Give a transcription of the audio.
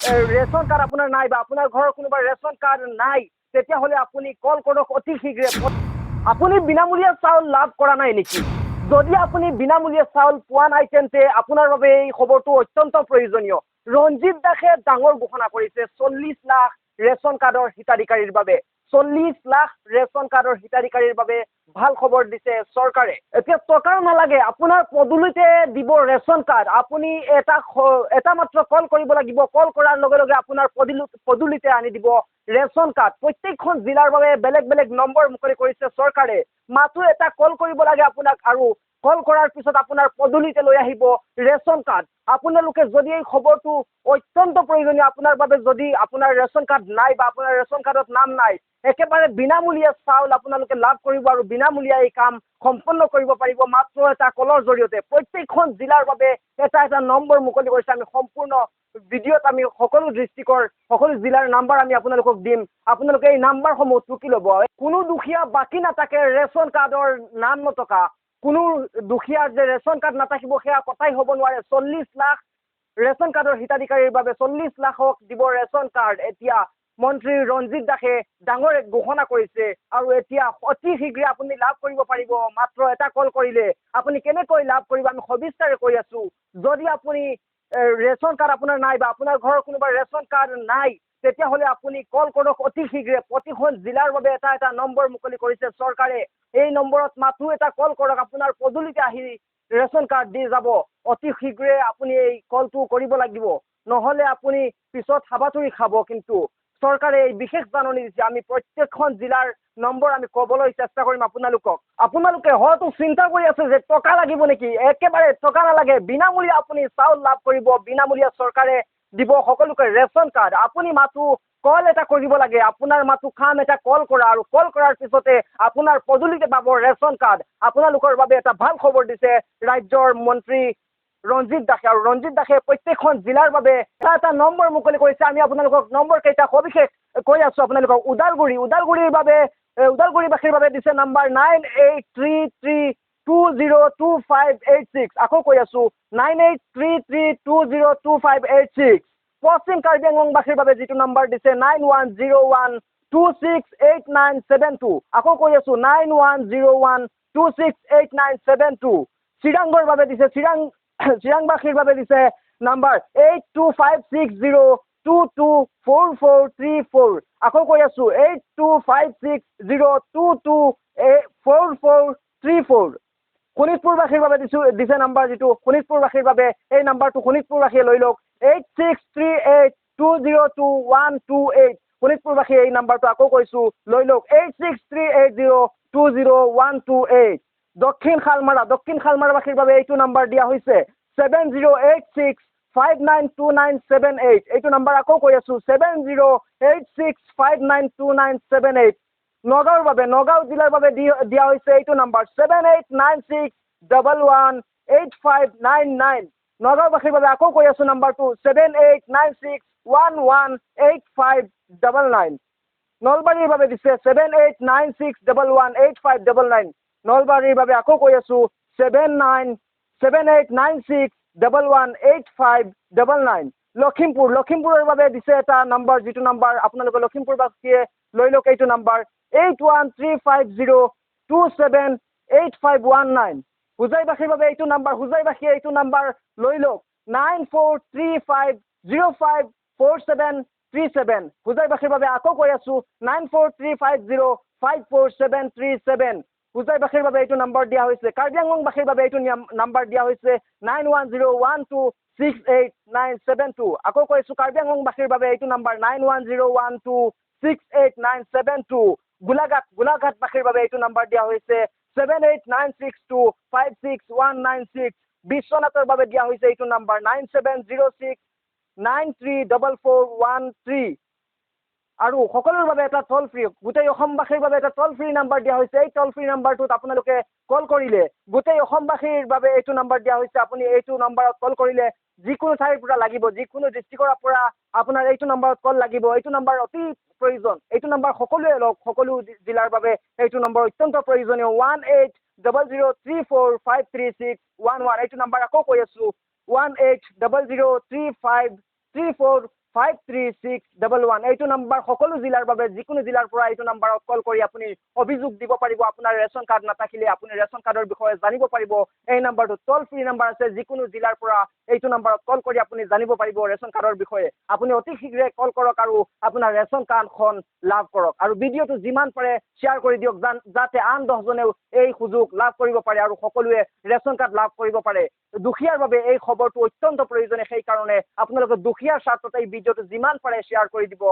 ration card আপোনাৰ নাই বা আপোনাৰ ঘৰৰ কোনোবা ৰেচন কাৰ্ড নাই তেতিয়াহ'লে আপুনি কল কৰক অতি শীঘ্ৰে আপুনি বিনামূলীয়া চাউল লাভ কৰা নাই নেকি যদি আপুনি বিনামূলীয়া চাউল পোৱা নাই তেন্তে আপোনাৰ বাবে এই খবৰটো অত্যন্ত প্ৰয়োজনীয় ৰঞ্জিত দাসে ডাঙৰ ঘোষণা কৰিছে 40 লাখ ৰেচন কাৰ্ডৰ হিতাধিকাৰীৰ বাবে 40 লাখ ৰেচন কাৰ্ডৰ হিতাধিকাৰীৰ বাবে ভাল খবৰ দিছে চৰকাৰে এতিয়া টকা নালাগে আপোনাৰ পদুলিতে দিব ৰেচন কাৰ্ড আপুনি এটা মাত্ৰ কল কৰিব লাগিব কল কৰাৰ লগে লগে আপোনাৰ পদুলিতে আনি দিব ৰেচন কাৰ্ড প্ৰত্যেকখন জিলাৰ বাবে বেলেগ বেলেগ নম্বৰ মুকলি কৰিছে চৰকাৰে মাত্ৰ এটা কল কৰিব লাগে আপোনাক আৰু কল কৰাৰ পিছত আপোনাৰ পদুলিতে লৈ আহিব ৰেচন কাৰ্ড আপোনালোকে যদি এই খবৰটো অত্যন্ত প্ৰয়োজনীয় আপোনাৰ বাবে যদি আপোনাৰ ৰেচন কাৰ্ড নাই বা আপোনাৰ ৰেচন কাৰ্ডত নাম নাই একেবাৰে বিনামূলীয়া চাউল আপোনালোকে লাভ কৰিব আৰু বিনামূলীয়া এই কাম সম্পন্ন কৰিব পাৰিব মাত্ৰ এটা কলৰ জৰিয়তে প্ৰত্যেকখন জিলাৰ বাবে এটা নম্বৰ মুকলি কৰিছে আমি সম্পূৰ্ণ ভিডিঅ'ত আমি সকলো ডিষ্ট্ৰিক্টৰ সকলো জিলাৰ নাম্বাৰ আমি আপোনালোকক দিম আপোনালোকে এই নাম্বাৰসমূহ টুকি ল'ব কোনো দুখীয়া বাকী নাথাকে ৰেচন কাৰ্ডৰ নাম নথকা কোনো দুখীয়াৰ যে ৰেচন কাৰ্ড নাথাকিব সেয়া কথাই হ'ব নোৱাৰে 40 লাখ ৰেচন কাৰ্ডৰ হিতাধিকাৰীৰ বাবে 40 লাখক দিব ৰেচন কাৰ্ড এতিয়া মন্ত্ৰী ৰঞ্জিত দাসে ডাঙৰ এক ঘোষণা কৰিছে আৰু এতিয়া অতি শীঘ্ৰে আপুনি লাভ কৰিব পাৰিব মাত্ৰ এটা কল কৰিলে আপুনি কেনেকৈ লাভ কৰিব আমি সবিস্তাৰে কৈ আছো যদি আপুনি ৰেচন কাৰ্ড আপোনাৰ নাই বা আপোনাৰ ঘৰৰ কোনোবা ৰেচন কাৰ্ড নাই তেতিয়াহ'লে আপুনি কল কৰক অতি শীঘ্ৰে প্ৰতিখন জিলাৰ বাবে এটা নম্বৰ মুকলি কৰিছে চৰকাৰে এই নম্বৰত মাত্ৰ এটা কল কৰক আপোনাৰ পদুলিতে আহি ৰেচন কাৰ্ড দি যাব অতি শীঘ্ৰে আপুনি এই কলটো কৰিব লাগিব নহ'লে আপুনি পিছত হাবাথুৰি খাব কিন্তু চৰকাৰে এই বিশেষ জাননী দিছে আমি প্ৰত্যেকখন জিলাৰ নম্বৰ আমি ক'বলৈ চেষ্টা কৰিম আপোনালোকে হয়তো চিন্তা কৰি আছে যে টকা লাগিব নেকি একেবাৰে টকা নালাগে বিনামূলীয়া আপুনি চাউল লাভ কৰিব বিনামূলীয়া চৰকাৰে দিব সকলোকে ৰেচন কাৰ্ড আপুনি মাথো কল এটা কৰিব লাগে আপোনাৰ মাথো খাম এটা কল কৰা আৰু কল কৰাৰ পিছতে আপোনাৰ পদুলিতে পাব ৰেচন কাৰ্ড আপোনালোকৰ বাবে এটা ভাল খবৰ দিছে ৰাজ্যৰ মন্ত্ৰী ৰঞ্জিত দাসে আৰু ৰঞ্জিত দাসে প্ৰত্যেকখন জিলাৰ বাবে এটা নম্বৰ মুকলি কৰিছে আমি আপোনালোকক নম্বৰ কেইটা সবিশেষ কৈ আছো আপোনালোকক উদালগুৰিবাসীৰ বাবে দিছে নাম্বাৰ 9833202586 আকৌ কৈ আছো 9833202586 পশ্চিম কাৰ্বি আংলংবাসীৰ বাবে যিটো নাম্বাৰ দিছে 9101268972 আকৌ কৈ আছো 9101268972 চিৰাংগৰ বাবে দিছে চিৰাংবাসীৰ বাবে দিছে নাম্বাৰ 825602244434 আকৌ কৈ আছো 825602244434 শোণিতপুৰবাসীৰ বাবে দিছে নাম্বাৰ যিটো শোণিতপুৰবাসীৰ বাবে এই নাম্বাৰটো শোণিতপুৰবাসীয়ে লৈ লওক 8638202128 শোণিতপুৰবাসী এই নাম্বাৰটো আকৌ কৈছো লৈ লওক 8638020128 দক্ষিণ খালমাৰাবাসীৰ বাবে এইটো নাম্বাৰ দিয়া হৈছে 7086592978 এইটো নাম্বাৰ আকৌ কৈ আছো 7086592978 নগাঁও জিলাৰ বাবে দিয়া হৈছে এইটো নাম্বাৰ 7896118599 নগাঁওবাসীৰ বাবে আকৌ কৈ আছো নাম্বাৰটো 7896118599 নলবাৰীৰ বাবে দিছে 7896118599 নলবাৰীৰ বাবে আকৌ কৈ আছো 7896118599 লখিমপুৰৰ বাবে দিছে এটা নাম্বাৰ যিটো নাম্বাৰ আপোনালোকে লখিমপুৰবাসীয়ে লৈ লওক এইটো নাম্বাৰ 813502788519 হুজাইবাসীৰ বাবে এইটো নাম্বাৰ লৈ লওক 9435054737 হুজাইবাসীৰ বাবে আকৌ কৈ আছো 9435054737 হুজাইবাসীৰ বাবে এইটো নাম্বাৰ দিয়া হৈছে কাৰ্বি আংলংবাসীৰ বাবে এইটো নাম্বাৰ দিয়া হৈছে 9101268972 আকৌ কৈছো কাৰ্বি আংলংবাসীৰ বাবে এইটো নাম্বাৰ 9101268972 গোলাঘাটবাসীৰ বাবে এইটো নাম্বাৰ দিয়া হৈছে 7896256196 বিশ্বনাথৰ বাবে দিয়া হৈছে এইটো নাম্বাৰ 9706934413 আৰু সকলোৰ বাবে এটা টল ফ্ৰী গোটেই অসমবাসীৰ বাবে এটা টল ফ্ৰী নাম্বাৰ দিয়া হৈছে এই টল ফ্ৰী নাম্বাৰটোত আপোনালোকে কল কৰিলে গোটেই অসমবাসীৰ বাবে এইটো নাম্বাৰ দিয়া হৈছে আপুনি এইটো নাম্বাৰত কল কৰিলে যিকোনো ঠাইৰ পৰা লাগিব যিকোনো ডিষ্ট্ৰিক্টৰ পৰা আপোনাৰ এইটো নাম্বাৰত কল লাগিব এইটো নাম্বাৰ অতি প্ৰয়োজন এইটো নাম্বাৰ সকলোৱে লওক সকলো জিলাৰ বাবে এইটো নাম্বাৰ অত্যন্ত প্ৰয়োজনীয় 1800345361 এইটো নাম্বাৰ আকৌ কৈ আছো 18003534 5361 এইটো নাম্বাৰ সকলো জিলাৰ বাবে যিকোনো জিলাৰ পৰা এইটো নাম্বাৰত কল কৰি আপুনি অভিযোগ দিব পাৰিব আপোনাৰ ৰেচন কাৰ্ড নাথাকিলে আপুনি ৰেচন কাৰ্ডৰ বিষয়ে জানিব পাৰিব এই নাম্বাৰটো টল ফ্ৰী নাম্বাৰ আছে যিকোনো জিলাৰ পৰা এইটো নাম্বাৰত কল কৰি আপুনি জানিব পাৰিব ৰেচন কাৰ্ডৰ বিষয়ে আপুনি অতি শীঘ্ৰে কল কৰক আৰু আপোনাৰ ৰেচন কাৰ্ডখন লাভ কৰক আৰু ভিডিঅ'টো যিমান পাৰে শ্বেয়াৰ কৰি দিয়ক যাতে আন 10 জনেও এই সুযোগ লাভ কৰিব পাৰে আৰু সকলোৱে ৰেচন কাৰ্ড লাভ কৰিব পাৰে দুখীয়াৰ বাবে এই খবৰটো অত্যন্ত প্ৰয়োজনীয় সেই কাৰণে আপোনালোকে দুখীয়াৰ স্বাৰ্থত এই ভিডিঅ'টো যিমান পাৰে শ্বেয়াৰ কৰি দিব